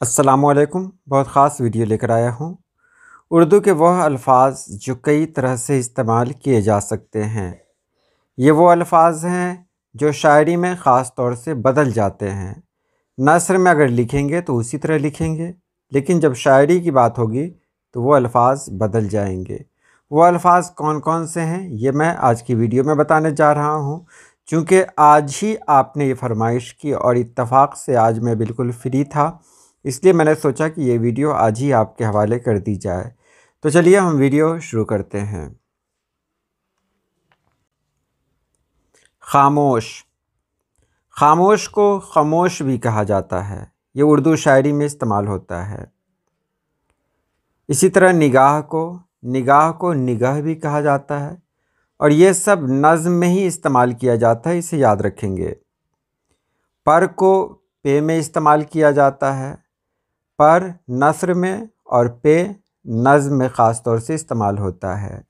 अस्सलामुअलैकुम। बहुत ख़ास वीडियो लेकर आया हूँ। उर्दू के वह अल्फ़ाज़ जो कई तरह से इस्तेमाल किए जा सकते हैं। ये वो अल्फ़ाज़ हैं जो शायरी में ख़ास तौर से बदल जाते हैं। नस्र में अगर लिखेंगे तो उसी तरह लिखेंगे, लेकिन जब शायरी की बात होगी तो वो अल्फ़ाज़ बदल जाएंगे। वो अल्फ़ाज़ कौन कौन से हैं ये मैं आज की वीडियो में बताने जा रहा हूँ। चूँकि आज ही आपने ये फ़रमाइश की और इत्तफ़ाक़ से आज मैं बिल्कुल फ्री था, इसलिए मैंने सोचा कि ये वीडियो आज ही आपके हवाले कर दी जाए। तो चलिए हम वीडियो शुरू करते हैं। खामोश। खामोश को खामोश भी कहा जाता है। ये उर्दू शायरी में इस्तेमाल होता है। इसी तरह निगाह को निगाह भी कहा जाता है और ये सब नज़्म में ही इस्तेमाल किया जाता है, इसे याद रखेंगे। पर को पे में इस्तेमाल किया जाता है। पर नस्र में और पे नज़्म में ख़ास तौर से इस्तेमाल होता है।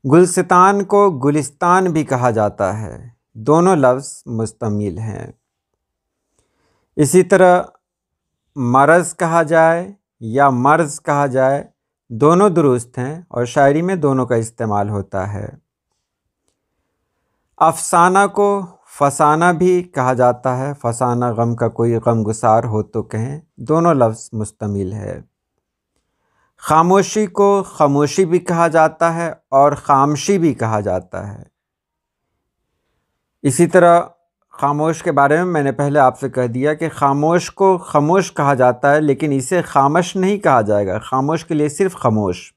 गुलसितान को गुलिस्तान भी कहा जाता है। दोनों लफ्ज़ मुस्तमिल हैं। इसी तरह मरज़ कहा जाए या मर्ज़ कहा जाए, दोनों दुरुस्त हैं और शायरी में दोनों का इस्तेमाल होता है। अफ़साना को फ़साना भी कहा जाता है। फ़साना गम का कोई गमगुसार हो तो कहें, दोनों लफ्ज़ मुस्तमिल है। खामोशी को खामोशी भी कहा जाता है और खामशी भी कहा जाता है। इसी तरह खामोश के बारे में मैंने पहले आपसे कह दिया कि खामोश को खामोश कहा जाता है, लेकिन इसे खामश नहीं कहा जाएगा। खामोश के लिए सिर्फ खामोश।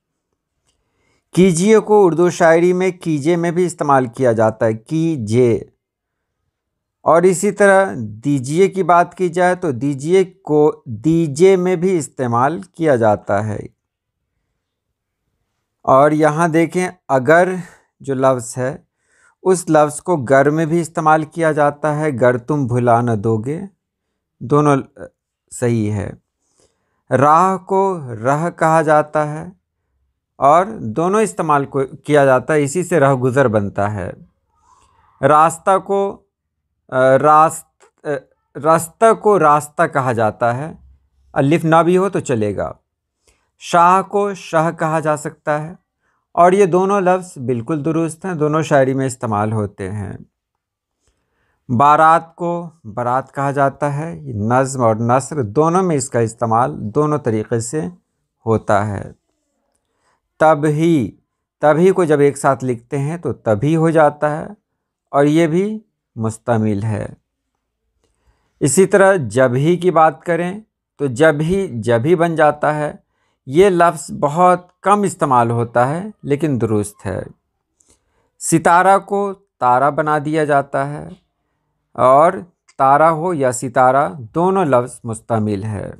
कीजिए को उर्दू शायरी में कीजिए में भी इस्तेमाल किया जाता है, कीजिए। और इसी तरह दीजिए की बात की जाए तो दीजिए को दीजिए में भी इस्तेमाल किया जाता है। और यहाँ देखें, अगर जो लफ्ज़ है उस लफ्ज़ को गर में भी इस्तेमाल किया जाता है। गर तुम भुला न दोगे, दोनों सही है। राह को रह कहा जाता है और दोनों इस्तेमाल को किया जाता है, इसी से रह गुज़र बनता है। रास्ता को रास्ता को रास्ता कहा जाता है, अलिफ ना भी हो तो चलेगा। शाह को शाह कहा जा सकता है और ये दोनों लफ्ज़ बिल्कुल दुरुस्त हैं, दोनों शायरी में इस्तेमाल होते हैं। बारात को बारात कहा जाता है। नज़्म और नस्र दोनों में इसका इस्तेमाल दोनों तरीक़े से होता है। तभी को जब एक साथ लिखते हैं तो तभी हो जाता है और ये भी मुस्तमिल है। इसी तरह जब ही की बात करें तो जब ही बन जाता है। ये लफ्ज़ बहुत कम इस्तेमाल होता है लेकिन दुरुस्त है। सितारा को तारा बना दिया जाता है और तारा हो या सितारा दोनों लफ्ज़ मुस्तमिल है।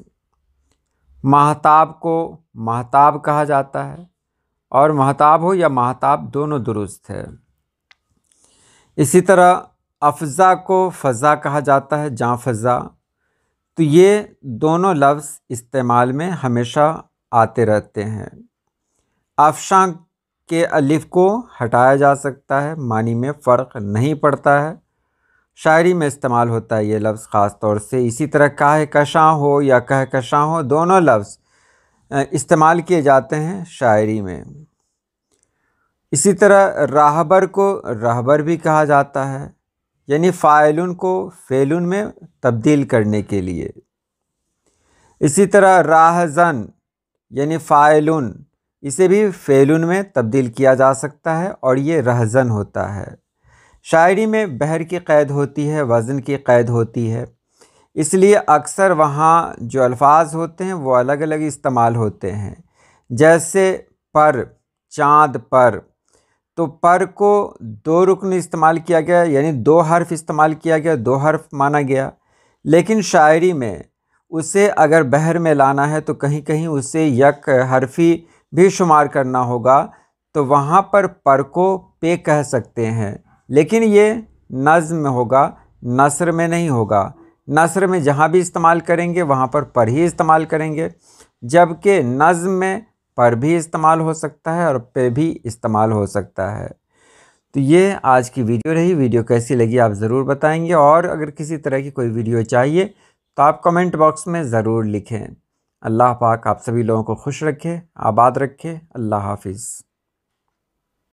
महताब को महताब कहा जाता है और महताब हो या महताब दोनों दुरुस्त है। इसी तरह अफ़ज़ा को फ़ज़ा कहा जाता है, जहाँ फ़ज़ा, तो ये दोनों लफ्ज़ इस्तेमाल में हमेशा आते रहते हैं। अफ़शां के अलिफ को हटाया जा सकता है, मानी में फ़र्क नहीं पड़ता है। शायरी में इस्तेमाल होता है ये लफ्ज़ ख़ास तौर से। इसी तरह कहकशां हो या कहकशां हो, दोनों लफ्ज़ इस्तेमाल किए जाते हैं शायरी में। इसी तरह राहबर को रहबर भी कहा जाता है, यानी फ़ाइलुन को फ़ेलुन में तब्दील करने के लिए। इसी तरह राहज़न यानी फ़ाइलुन, इसे भी फ़ेलुन में तब्दील किया जा सकता है और ये रहज़न होता है। शायरी में बहर की क़ैद होती है, वज़न की क़ैद होती है, इसलिए अक्सर वहाँ जो अल्फ़ाज़ होते हैं वो अलग अलग इस्तेमाल होते हैं। जैसे पर, चाँद पर, तो पर को दो रुकन इस्तेमाल किया गया, यानी दो हर्फ इस्तेमाल किया गया, दो हर्फ माना गया। लेकिन शायरी में उसे अगर बहर में लाना है तो कहीं कहीं उसे यक हर्फी भी शुमार करना होगा, तो वहाँ पर को पे कह सकते हैं, लेकिन ये नज़्म में होगा, नस्र में नहीं होगा। नस्र में जहाँ भी इस्तेमाल करेंगे वहाँ पर ही इस्तेमाल करेंगे, जबकि नज़्म में पर भी इस्तेमाल हो सकता है और पे भी इस्तेमाल हो सकता है। तो ये आज की वीडियो रही। वीडियो कैसी लगी आप ज़रूर बताएंगे और अगर किसी तरह की कोई वीडियो चाहिए तो आप कमेंट बॉक्स में ज़रूर लिखें। अल्लाह पाक आप सभी लोगों को खुश रखे, आबाद रखे। अल्लाह हाफिज़।